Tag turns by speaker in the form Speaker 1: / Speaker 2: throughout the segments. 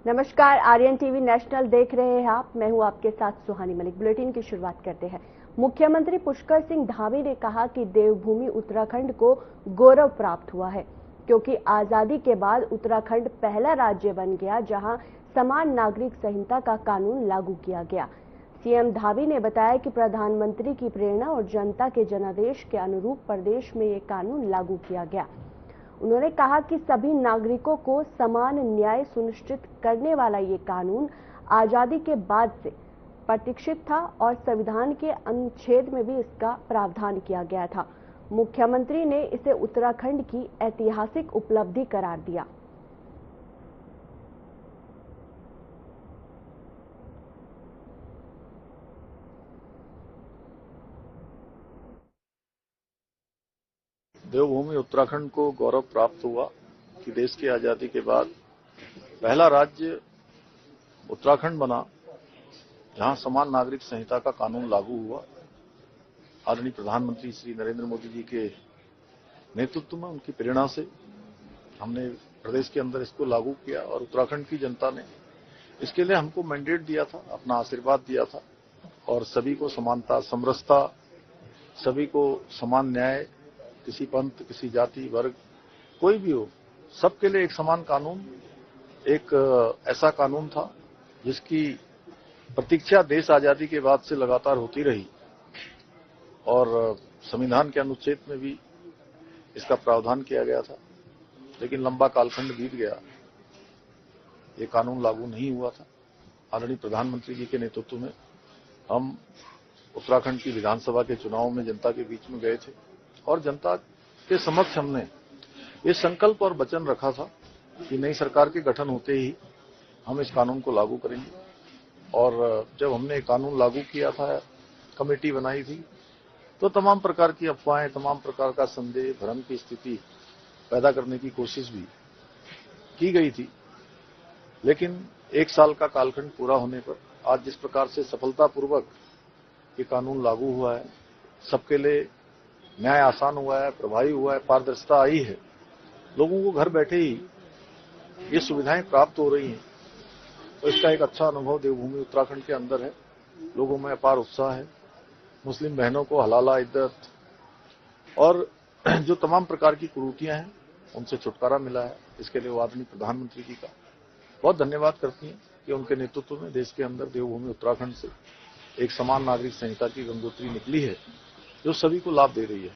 Speaker 1: नमस्कार, Aryan TV national देख रहे हैं आप। मैं हूं आपके साथ सुहानी मलिक। बुलेटिन की शुरुआत करते हैं। मुख्यमंत्री पुष्कर सिंह धामी ने कहा कि देवभूमि उत्तराखंड को गौरव प्राप्त हुआ है, क्योंकि आजादी के बाद उत्तराखंड पहला राज्य बन गया जहां समान नागरिक संहिता का कानून लागू किया गया। सीएम धामी ने बताया कि प्रधानमंत्री की प्रेरणा और जनता के जनादेश के अनुरूप प्रदेश में ये कानून लागू किया गया। उन्होंने कहा कि सभी नागरिकों को समान न्याय सुनिश्चित करने वाला ये कानून आजादी के बाद से प्रतीक्षित था और संविधान के अनुच्छेद में भी इसका प्रावधान किया गया था। मुख्यमंत्री ने इसे उत्तराखंड की ऐतिहासिक उपलब्धि करार दिया।
Speaker 2: देवभूमि उत्तराखंड को गौरव प्राप्त हुआ कि देश की आजादी के बाद पहला राज्य उत्तराखंड बना जहां समान नागरिक संहिता का कानून लागू हुआ। आदरणीय प्रधानमंत्री श्री नरेंद्र मोदी जी के नेतृत्व में, उनकी प्रेरणा से हमने प्रदेश के अंदर इसको लागू किया और उत्तराखंड की जनता ने इसके लिए हमको मैंडेट दिया था, अपना आशीर्वाद दिया था और सभी को समानता, समरसता, सभी को समान न्याय, किसी पंथ, किसी जाति, वर्ग, कोई भी हो, सबके लिए एक समान कानून, एक ऐसा कानून था जिसकी प्रतीक्षा देश आजादी के बाद से लगातार होती रही और संविधान के अनुच्छेद में भी इसका प्रावधान किया गया था। लेकिन लंबा कालखंड बीत गया, ये कानून लागू नहीं हुआ था। आदरणीय प्रधानमंत्री जी के नेतृत्व में हम उत्तराखंड की विधानसभा के चुनाव में जनता के बीच में गए थे और जनता के समक्ष हमने ये संकल्प और वचन रखा था कि नई सरकार के गठन होते ही हम इस कानून को लागू करेंगे। और जब हमने कानून लागू किया था, कमेटी बनाई थी, तो तमाम प्रकार की अफवाहें, तमाम प्रकार का संदेह, भ्रम की स्थिति पैदा करने की कोशिश भी की गई थी। लेकिन एक साल का कालखंड पूरा होने पर आज जिस प्रकार से सफलतापूर्वक ये कानून लागू हुआ है, सबके लिए न्याय आसान हुआ है, प्रभावी हुआ है, पारदर्शिता आई है, लोगों को घर बैठे ही ये सुविधाएं प्राप्त हो रही हैं, तो इसका एक अच्छा अनुभव देवभूमि उत्तराखंड के अंदर है। लोगों में अपार उत्साह है। मुस्लिम बहनों को हलाला इद्दत और जो तमाम प्रकार की कुरीतियां हैं उनसे छुटकारा मिला है। इसके लिए वो आदरणीय प्रधानमंत्री जी का बहुत धन्यवाद करती हैं कि उनके नेतृत्व में देश के अंदर देवभूमि उत्तराखंड से एक समान नागरिक संहिता की गंगोत्री निकली है जो सभी को लाभ दे रही है।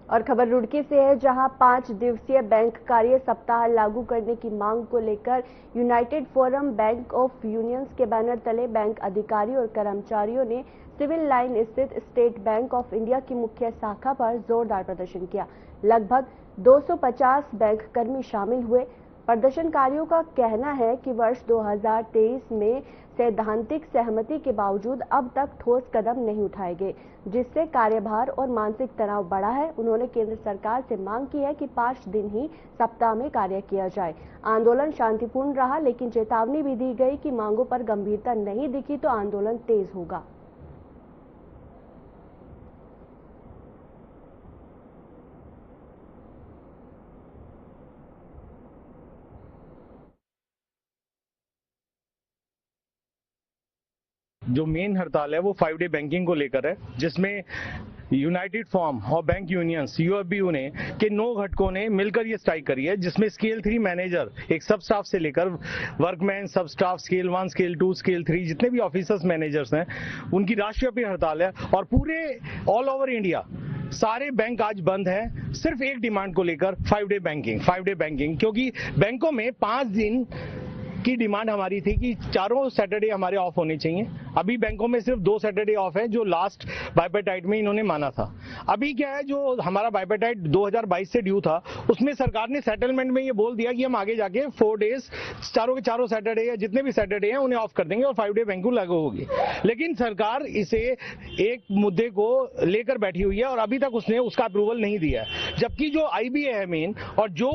Speaker 1: और खबर रुड़की से है, जहां 5 दिवसीय बैंक कार्य सप्ताह लागू करने की मांग को लेकर United forum bank of unions के बैनर तले बैंक अधिकारियों और कर्मचारियों ने सिविल लाइन स्थित स्टेट बैंक ऑफ इंडिया की मुख्य शाखा पर जोरदार प्रदर्शन किया। लगभग 250 बैंक कर्मी शामिल हुए। प्रदर्शनकारियों का कहना है कि वर्ष 2023 में सैद्धांतिक सहमति के बावजूद अब तक ठोस कदम नहीं उठाए गए, जिससे कार्यभार और मानसिक तनाव बढ़ा है। उन्होंने केंद्र सरकार से मांग की है कि 5 दिन ही सप्ताह में कार्य किया जाए। आंदोलन शांतिपूर्ण रहा, लेकिन चेतावनी भी दी गई कि मांगों पर गंभीरता नहीं दिखी तो आंदोलन तेज होगा।
Speaker 3: जो मेन हड़ताल है वो 5 डे बैंकिंग को लेकर है, जिसमें यूनाइटेड फॉर्म और बैंक यूनियंस यूएफबीयू ने के 9 घटकों ने मिलकर ये स्ट्राइक करी है, जिसमें स्केल 3 मैनेजर, एक सब स्टाफ से लेकर वर्कमैन, सब स्टाफ, स्केल 1, स्केल 2, स्केल 3 जितने भी ऑफिसर्स मैनेजर्स हैं उनकी राष्ट्रव्यापी हड़ताल है। और पूरे ऑल ओवर इंडिया सारे बैंक आज बंद है, सिर्फ एक डिमांड को लेकर 5 डे बैंकिंग, क्योंकि बैंकों में 5 दिन की डिमांड हमारी थी कि चारों सैटरडे हमारे ऑफ होने चाहिए। अभी बैंकों में सिर्फ 2 सैटरडे ऑफ है, जो लास्ट बाइपेटाइट में इन्होंने माना था। अभी क्या है, जो हमारा बाइपेटाइट 2022 से ड्यू था, उसमें सरकार ने सेटलमेंट में ये बोल दिया कि हम आगे जाके 4 डेज चारों के चारों सैटरडे या जितने भी सैटरडे हैं उन्हें ऑफ कर देंगे और 5 डे बैंकिंग लागू होगी। लेकिन सरकार इसे एक मुद्दे को लेकर बैठी हुई है और अभी तक उसने उसका अप्रूवल नहीं दिया है, जबकि जो आईबीए है मेन और जो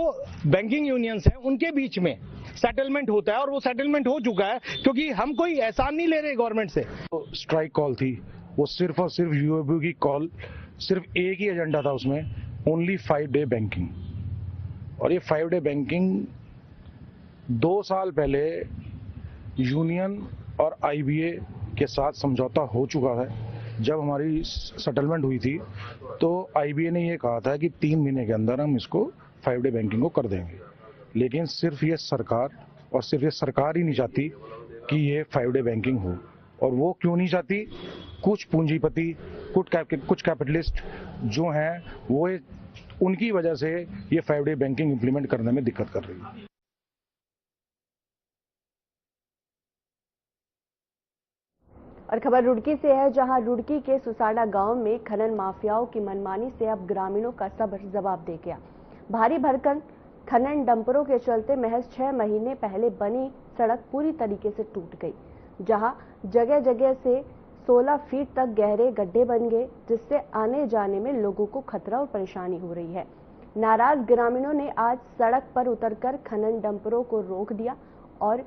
Speaker 3: बैंकिंग यूनियंस है उनके बीच में सेटलमेंट होता है और वो सेटलमेंट हो चुका है, क्योंकि हम कोई एहसान नहीं ले रहे गवर्नमेंट से।
Speaker 4: तो स्ट्राइक कॉल थी, वो सिर्फ और सिर्फ यूएफबीयू की कॉल, सिर्फ एक ही एजेंडा था उसमें, ओनली 5 डे बैंकिंग। और ये 5 डे बैंकिंग 2 साल पहले यूनियन और आईबीए के साथ समझौता हो चुका है। जब हमारी सेटलमेंट हुई थी तो आईबीए ने ये कहा था कि 3 महीने के अंदर हम इसको 5 डे बैंकिंग को कर देंगे, लेकिन सिर्फ ये सरकार ही नहीं चाहती कि ये 5 डे बैंकिंग हो। और वो क्यों नहीं चाहती? कुछ पूंजीपति, कुछ कैपिटलिस्ट जो हैं वो उनकी वजह से ये 5 डे बैंकिंग इंप्लीमेंट करने में दिक्कत कर रही है।
Speaker 1: और खबर रुड़की से है, जहां रुड़की के सुसाड़ा गांव में खनन माफियाओं की मनमानी से अब ग्रामीणों का सब्र जवाब दे गया। भारी भरकम खनन डंपरों के चलते महज 6 महीने पहले बनी सड़क पूरी तरीके से टूट गई, जहां जगह जगह से 16 फीट तक गहरे गड्ढे बन गए, जिससे आने जाने में लोगों को खतरा और परेशानी हो रही है। नाराज ग्रामीणों ने आज सड़क पर उतरकर खनन डंपरों को रोक दिया और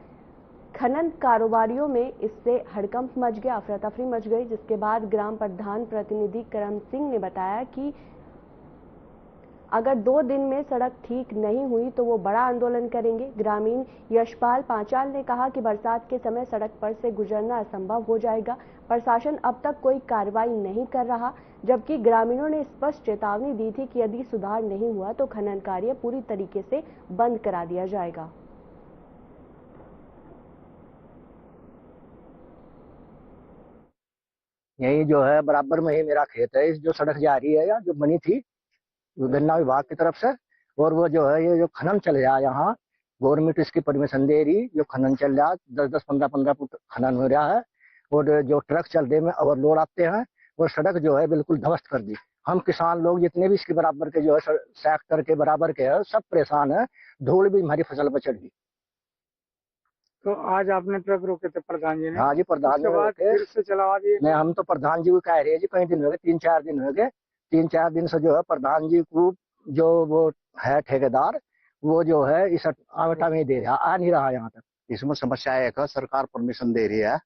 Speaker 1: खनन कारोबारियों में इससे हड़कंप मच गया, अफरा तफरी मच गई, जिसके बाद ग्राम प्रधान प्रतिनिधि करम सिंह ने बताया कि अगर 2 दिन में सड़क ठीक नहीं हुई तो वो बड़ा आंदोलन करेंगे। ग्रामीण यशपाल पांचाल ने कहा कि बरसात के समय सड़क पर से गुजरना असंभव हो जाएगा। प्रशासन अब तक कोई कार्रवाई नहीं कर रहा, जबकि ग्रामीणों ने स्पष्ट चेतावनी दी थी कि यदि सुधार नहीं हुआ तो खनन कार्य पूरी तरीके से बंद करा दिया जाएगा।
Speaker 5: यही जो है बराबर में ही मेरा खेत है। इस जो सड़क जा रही है या जो बनी थी गन्ना विभाग की तरफ से, और वो जो है ये जो खनन चल रहा है यहाँ, गवर्नमेंट इसकी परमिशन दे रही, जो खनन चल रहा है 10-10, 15-15 फुट खनन हो रहा है, और जो ट्रक चल रहे में ओवरलोड आते हैं, और सड़क जो है बिल्कुल ध्वस्त कर दी। हम किसान लोग जितने भी इसके बराबर के जो है सेक्टर के बराबर के है, सब परेशान है। धूल भी हमारी फसल पर चढ़ गई।
Speaker 6: तो आज आपने ट्रक रोके थे प्रधान जी ने?
Speaker 5: हाँ जी, प्रधान जी
Speaker 6: फिर से चलावा दिए?
Speaker 5: नहीं, हम तो प्रधान जी को कह रहे हैं जी, कई दिन हो गए, 3-4 दिन हो गए। 3-4 दिन से जो है प्रधान जी को जो वो है ठेकेदार, वो जो है इस आवटा में दे रहा, आ नहीं रहा यहाँ तक।
Speaker 7: इसमें समस्या है कि सरकार परमिशन दे रही है,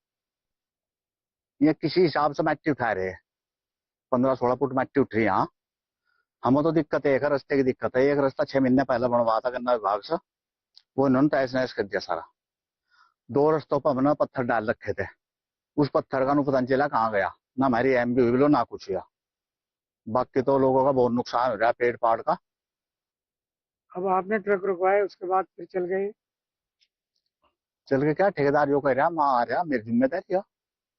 Speaker 7: ये किसी हिसाब से मिट्टी उठा रहे हैं, 15-16 फुट मिट्टी उठ रही है यहाँ। हमें तो दिक्कत है, एक रास्ते की दिक्कत है। एक रास्ता 6 महीने पहले बनवा था गन्ना विभाग से, वो इन्होंने तहस नहस कर दिया सारा। 2 रस्तों पर हमने पत्थर डाल रखे थे, उस पत्थर का पता नहीं चला कहाँ गया, ना हमारी एमबी हुई ना कुछ हुआ। बाकी तो लोगों का बहुत नुकसान हो रहा है पेड़ पाड़ का।
Speaker 6: अब आपने ट्रक रुकवाए, उसके बाद फिर चल गए?
Speaker 7: चल के क्या, ठेकेदार जो कह रहा मैं आ रहा, मेरी जिम्मेदारी है।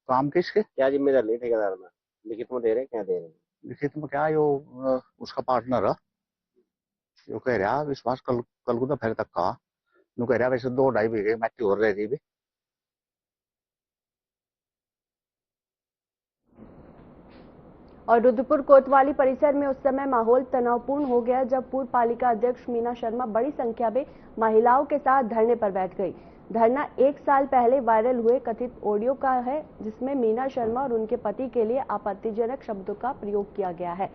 Speaker 7: काम किसके?
Speaker 8: क्या जिम्मेदारी नहीं ठेकेदार में? लिखित में दे रहे, क्या दे रहे?
Speaker 7: लिखित में क्या, यो उसका पार्टनर है, यो कह रहा विश्वास कल को तो फिर तक कहा, नु कह रहा वैसे 2-2.5 बीघे मिट्टी हो रही भी।
Speaker 1: और रुद्रपुर कोतवाली परिसर में उस समय माहौल तनावपूर्ण हो गया जब पूर्व पालिका अध्यक्ष मीना शर्मा बड़ी संख्या में महिलाओं के साथ धरने पर बैठ गई। धरना 1 साल पहले वायरल हुए कथित ऑडियो का है, जिसमें मीना शर्मा और उनके पति के लिए आपत्तिजनक शब्दों का प्रयोग किया गया है।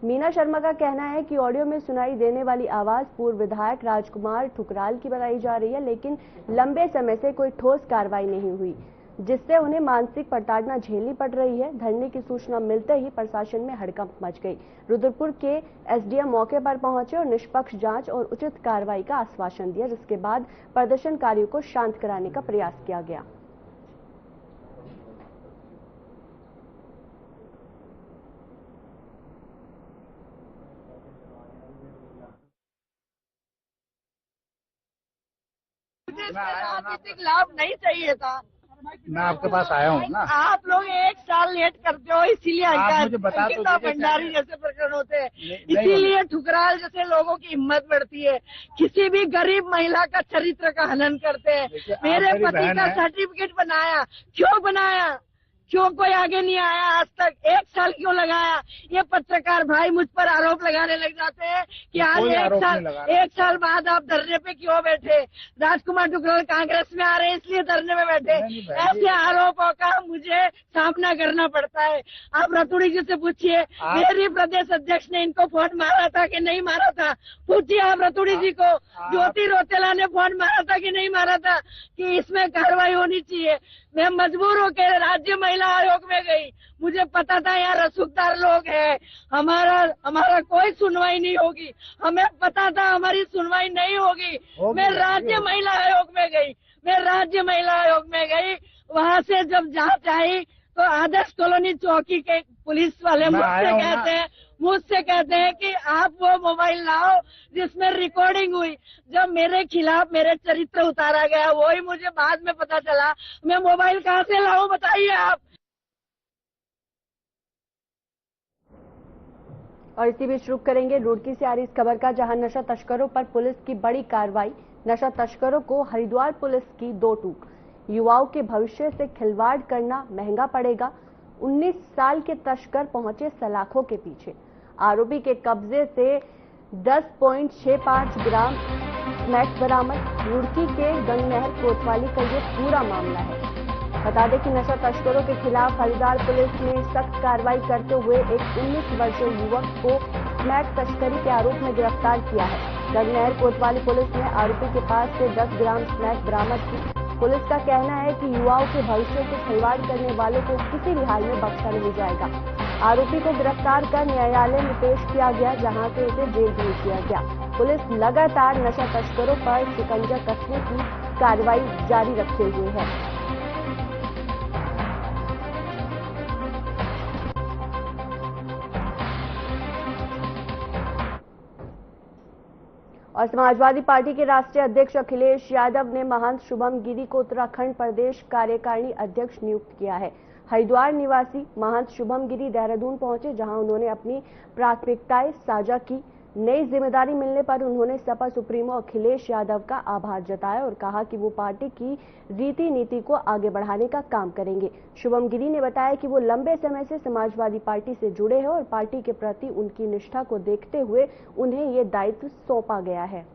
Speaker 1: मीना शर्मा का कहना है कि ऑडियो में सुनाई देने वाली आवाज पूर्व विधायक राजकुमार ठुकराल की बताई जा रही है, लेकिन लंबे समय से कोई ठोस कार्रवाई नहीं हुई, जिससे उन्हें मानसिक प्रताड़ना झेलनी पड़ रही है। धरने की सूचना मिलते ही प्रशासन में हड़कंप मच गई। रुद्रपुर के एसडीएम मौके पर पहुंचे और निष्पक्ष जांच और उचित कार्रवाई का आश्वासन दिया, जिसके बाद प्रदर्शनकारियों को शांत कराने का प्रयास किया गया।
Speaker 9: राजनीतिक लाभ नहीं चाहिए था।
Speaker 6: मैं आपके पास आया हूँ ना।
Speaker 9: आप लोग 1 साल लेट करते हो, इसीलिए
Speaker 6: आप मुझे बता दो,
Speaker 9: भंडारी जैसे प्रकरण होते हैं, इसीलिए ठुकराल जैसे लोगों की हिम्मत बढ़ती है। किसी भी गरीब महिला का चरित्र का हनन करते हैं। मेरे पति का सर्टिफिकेट बनाया, क्यों बनाया? क्यों कोई आगे नहीं आया आज तक? 1 साल क्यों लगाया? ये पत्रकार भाई मुझ पर आरोप लगाने लग जाते हैं कि आज 1 साल बाद आप धरने पे क्यों बैठे? राजकुमार ठुकराल कांग्रेस में आ रहे हैं इसलिए धरने में बैठे। ऐसे आरोपों का मुझे सामना करना पड़ता है। आप रतुड़ी जी से पूछिए, मेरी प्रदेश अध्यक्ष ने इनको फोन मारा था कि नहीं मारा था? पूछिए आप रतुड़ी जी को। ज्योति रौतेला ने फोन मारा था कि नहीं मारा था कि इसमें कार्रवाई होनी चाहिए? मैं मजबूर होकर राज्य महिला महिला आयोग में गई। मुझे पता था यहाँ रसूखदार लोग हैं, हमारा कोई सुनवाई नहीं होगी। हमें पता था हमारी सुनवाई नहीं होगी। मैं राज्य महिला आयोग में गई। वहाँ से जब जांच आई तो आदर्श कॉलोनी चौकी के पुलिस वाले मुझसे कहते हैं कि आप वो मोबाइल लाओ जिसमें रिकॉर्डिंग हुई। जब मेरे खिलाफ मेरे चरित्र उतारा गया, वही मुझे बाद में पता चला। मैं मोबाइल कहाँ से लाऊं बताइए आप।
Speaker 1: और इसी बीच रुक करेंगे रुड़की से आ रही इस खबर का, जहां नशा तस्करों पर पुलिस की बड़ी कार्रवाई। नशा तस्करों को हरिद्वार पुलिस की दो टूक। युवाओं के भविष्य से खिलवाड़ करना महंगा पड़ेगा। 19 साल के तस्कर पहुंचे सलाखों के पीछे। आरोपी के कब्जे से 10.65 ग्राम स्मैक बरामद। रुड़की के गंगनहर कोतवाली का ये पूरा मामला है। बता दें कि नशा तस्करों के खिलाफ हरिद्वार पुलिस ने सख्त कार्रवाई करते हुए एक 19 वर्षीय युवक को स्मैक तस्करी के आरोप में गिरफ्तार किया है। गंगनहर कोतवाली पुलिस ने आरोपी के पास से 10 ग्राम स्मैक बरामद की। पुलिस का कहना है कि युवाओं के भविष्य से खिलवाड़ करने वालों को किसी भी हाल में बख्शा नहीं जाएगा। आरोपी को गिरफ्तार कर न्यायालय में पेश किया गया, जहां से उसे जेल भेज दिया गया। पुलिस लगातार नशा तस्करों पर शिकंजा कसने की कार्रवाई जारी रखे हुए है। और समाजवादी पार्टी के राष्ट्रीय अध्यक्ष अखिलेश यादव ने महंत शुभम गिरी को उत्तराखंड प्रदेश कार्यकारिणी अध्यक्ष नियुक्त किया है। हरिद्वार निवासी महंत शुभम गिरी देहरादून पहुंचे, जहां उन्होंने अपनी प्राथमिकताएं साझा की। नई जिम्मेदारी मिलने पर उन्होंने सपा सुप्रीमो अखिलेश यादव का आभार जताया और कहा कि वो पार्टी की रीति नीति को आगे बढ़ाने का काम करेंगे। शुभम गिरी ने बताया कि वो लंबे समय से समाजवादी पार्टी से जुड़े हैं और पार्टी के प्रति उनकी निष्ठा को देखते हुए उन्हें ये दायित्व सौंपा गया है।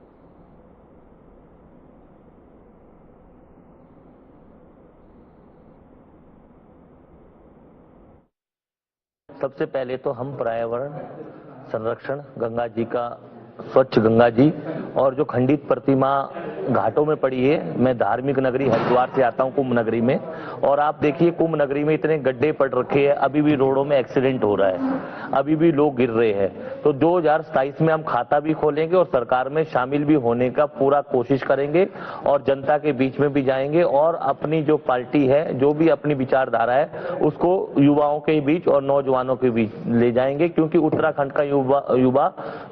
Speaker 10: सबसे पहले तो हम पर्यावरण संरक्षण, गंगा जी का स्वच्छ गंगा जी और जो खंडित प्रतिमा घाटों में पड़ी है। मैं धार्मिक नगरी हरिद्वार से आता हूं, कुंभ नगरी में, और आप देखिए कुंभ नगरी में इतने गड्ढे पड़ रखे हैं, अभी भी रोडों में एक्सीडेंट हो रहा है, अभी भी लोग गिर रहे हैं। तो 2027 में हम खाता भी खोलेंगे और सरकार में शामिल भी होने का पूरा कोशिश करेंगे और जनता के बीच में भी जाएंगे और अपनी जो पार्टी है, जो भी अपनी विचारधारा है, उसको युवाओं के बीच और नौजवानों के बीच ले जाएंगे, क्योंकि उत्तराखंड का युवा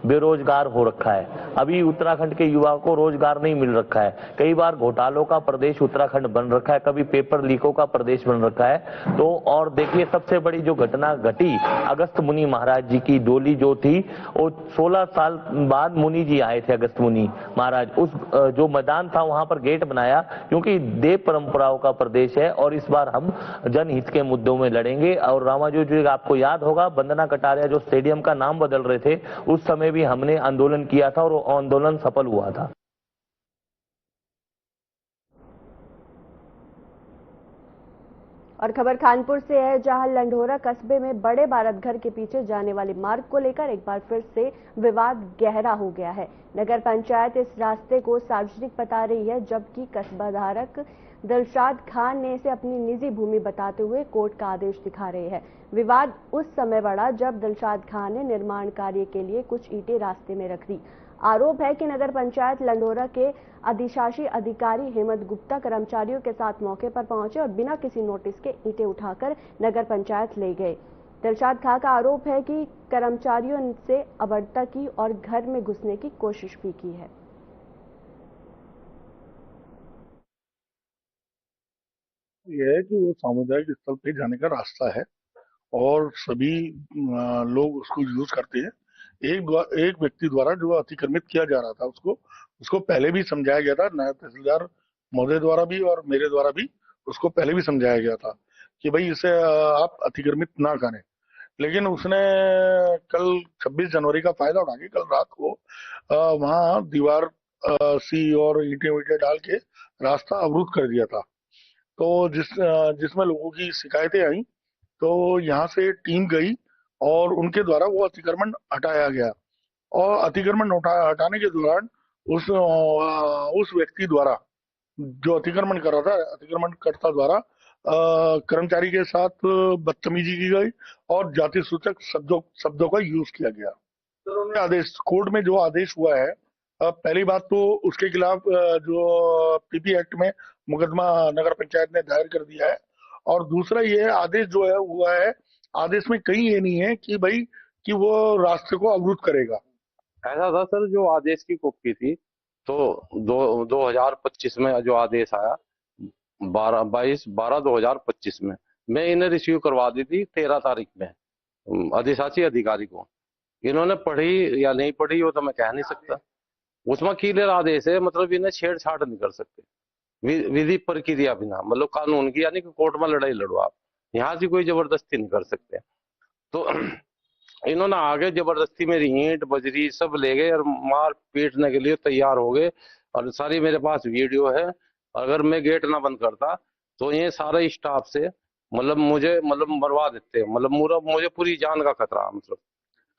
Speaker 10: बेरोजगार हो रखा है। अभी उत्तराखंड के युवा को रोजगार नहीं मिल रखा है। कई बार घोटालों का प्रदेश उत्तराखंड बन रखा है, कभी पेपर लीकों का प्रदेश बन रखा है। तो और देखिए, सबसे बड़ी जो घटना घटी, अगस्त मुनि महाराज जी की डोली जो थी, वो 16 साल बाद मुनि जी आए थे, अगस्त मुनि महाराज। उस जो मैदान था वहां पर गेट बनाया, क्योंकि देव परंपराओं का प्रदेश है और इस बार हम जनहित के मुद्दों में लड़ेंगे। और रामाजो जी, आपको याद होगा, वंदना कटारिया जो स्टेडियम का नाम बदल रहे थे, उस समय भी हमने आंदोलन किया था और वो आंदोलन सफल हुआ था।
Speaker 1: और खबर कानपुर से है, जहां लंढोरा कस्बे में बड़े बारत घर के पीछे जाने वाले मार्ग को लेकर एक बार फिर से विवाद गहरा हो गया है। नगर पंचायत इस रास्ते को सार्वजनिक बता रही है, जबकि कस्बा धारक दिलशाद खान ने इसे अपनी निजी भूमि बताते हुए कोर्ट का आदेश दिखा रहे हैं। विवाद उस समय बढ़ा जब दिलशाद खान ने निर्माण कार्य के लिए कुछ ईंटें रास्ते में रख दी। आरोप है कि नगर पंचायत लंढोरा के अधिशासी अधिकारी हेमंत गुप्ता कर्मचारियों के साथ मौके पर पहुंचे और बिना किसी नोटिस के ईंटें उठाकर नगर पंचायत ले गए। दिलशाद खान का आरोप है कि कर्मचारियों से अभद्रता की और घर में घुसने की कोशिश भी की है।
Speaker 2: यह है कि वो सामुदायिक स्थल पे जाने का रास्ता है और सभी लोग उसको यूज करते हैं। एक व्यक्ति द्वारा जो अतिक्रमित किया जा रहा था, उसको पहले भी समझाया गया था, नायब तहसीलदार महोदय द्वारा भी और मेरे द्वारा भी उसको पहले भी समझाया गया था कि भाई इसे आप अतिक्रमित ना करें। लेकिन उसने कल 26 जनवरी का फायदा उठा के कल रात को वहां दीवार सी और ईंटें वींटें डाल के रास्ता अवरुद्ध कर दिया था। तो जिसमें लोगों की शिकायतें आई, तो यहाँ से टीम गई और उनके द्वारा वो अतिक्रमण हटाया गया। और अतिक्रमण हटाने के दौरान उस व्यक्ति द्वारा, जो अतिक्रमण कर रहा था, अतिक्रमणकर्ता द्वारा
Speaker 11: कर्मचारी के साथ बदतमीजी की गई और जाति सूचक शब्दों का यूज किया गया। तो उन्होंने आदेश, कोर्ट में जो आदेश हुआ है, पहली बात तो उसके खिलाफ जो पीपी एक्ट में मुकदमा नगर पंचायत ने दायर कर दिया है, और दूसरा ये आदेश जो है हुआ है, आदेश में कहीं ये नहीं है कि भाई कि वो रास्ते को अवरुद्ध करेगा।
Speaker 12: ऐसा था सर, जो आदेश की कॉपी थी तो 2025 में जो आदेश आया 22/12/2025 में मैं इन्हें रिसीव करवा दी थी 13 तारीख में अधिशासी अधिकारी को। इन्होंने पढ़ी या नहीं पढ़ी वो तो मैं कह नहीं सकता। उसमें क्लियर आदेश है, मतलब इन्हें छेड़छाड़ नहीं कर सकते विधि प्रक्रिया बिना, मतलब कानून की, यानी कि कोर्ट में लड़ाई लड़ो आप, यहाँ से कोई जबरदस्ती नहीं कर सकते। तो इन्होंने आगे जबरदस्ती मेरी ईंट बजरी सब ले गए और मार पीटने के लिए तैयार हो गए, और सारी मेरे पास वीडियो है। अगर मैं गेट ना बंद करता तो ये सारे स्टाफ से मतलब मुझे मरवा देते, मतलब मुझे पूरी जान का खतरा। मतलब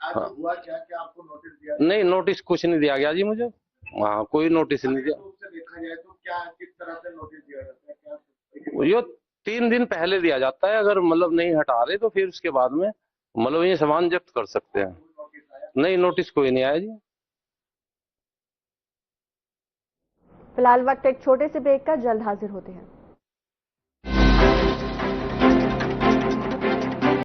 Speaker 12: हाँ।
Speaker 2: हुआ क्या कि आपको नोटिस दिया?
Speaker 12: नहीं, नोटिस कुछ नहीं दिया गया जी मुझे। हाँ, कोई नोटिस नहीं दिया।
Speaker 2: देखा जाए तो क्या किस तरह से नोटिस दिया जाता है? क्या
Speaker 12: ये 3 दिन पहले दिया जाता है, अगर मतलब नहीं हटा रहे तो फिर उसके बाद में मतलब ये सामान जब्त कर सकते हैं। नहीं, नोटिस कोई नहीं आया जी।
Speaker 1: फिलहाल वक्त एक छोटे से ब्रेक का, जल्द हाजिर होते हैं।